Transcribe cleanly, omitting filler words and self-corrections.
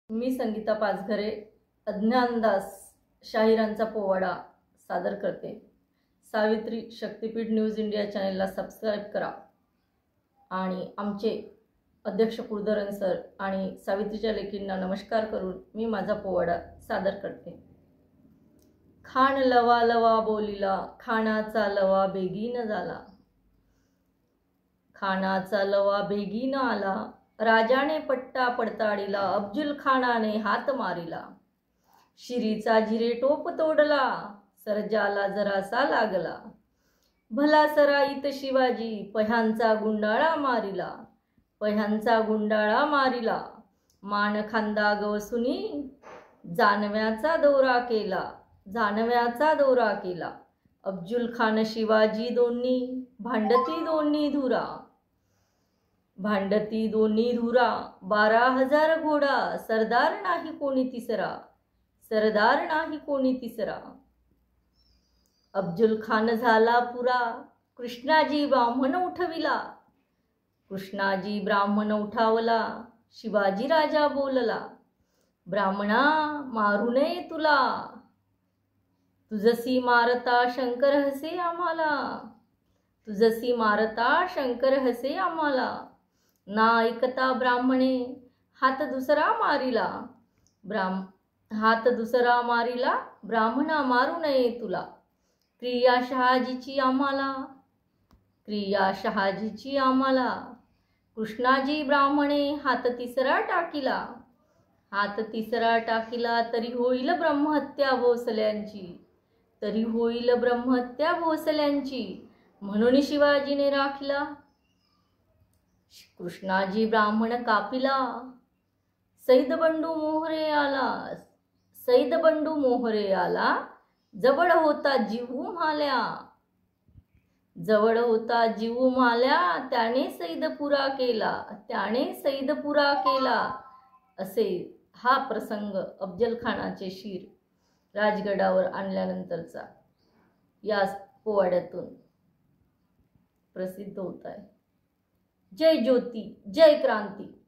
मी संगीता पाचघरे अज्ञानदास शाहिरांचा पोवाडा सादर करते। सावित्री शक्तिपीठ न्यूज इंडिया चॅनलला सबस्क्राइब करा आणि आमचे अध्यक्ष कुलधरन सर आणि सावित्रीच्या लेकींना नमस्कार करून मी माझा पोवाडा सादर करते। खान लवा लवा बोलिला, खानाचा लवा बेगीन झाला। खानाचा लवा बेगीन आला, राजाने पट्टा पडताळीला, अफजल खानाने हात मारिला। शिरीचा झिरेटोप तोडला, सर्जाला जरासा लागला। भला सराईत शिवाजी, पह्यांचा गुंडाळा मारिला। पह्यांचा गुंडाळा मारिला, मान खांदा गवसुनी, जानव्याचा दौरा केला। जानव्याचा दौरा केला। अफजल खान शिवाजी दोन्ही, भांडती दोन्ही धुरा। भांडती दोन्ही धुरा, 12,000 घोडा, सरदार नाही कोणी तिसरा। सरदार नाही कोणी तिसरा। अफजल खान झाला पुरा, कृष्णाजी ब्राह्मण उठविला। कृष्णाजी ब्राह्मण उठावला, शिवाजी राजा बोलला। ब्राह्मणा मारू नये तुला, तुझसी मारता शंकर हसे आम्हाला। तुझसी मारता शंकर हसे आम्हाला। ना ऐकता ब्राह्मणे, हात दुसरा मारिला। हात दुसरा मारिला, ब्राह्मणा मारू नये तुला। क्रिया शहाजीची आम्हाला, क्रिया शहाजीची आम्हाला। कृष्णाजी ब्राह्मणे हात तिसरा टाकिला। हात तिसरा टाकिला, तरी होईल ब्रह्महत्या भोसल्यांची। तरी होईल ब्रह्महत्या भोसल्यांची, म्हणून शिवाजीने राखिला। कृष्णाजी ब्राह्मण कापिला, सैद बंडू मोहरे आला। सैद बंडू मोहरे आला, जवळ होता जीव म्हाल्या। जवळ होता जीव म्हाल्या, त्याने सैद पुरा केला। त्याने सैद पुरा केला। असे हा प्रसंग अफजल खानाचे शीर राजगडावर आणल्यानंतरचा या पोवाड्यातून प्रसिद्ध होत आहे। जय ज्योती, जय क्रांती।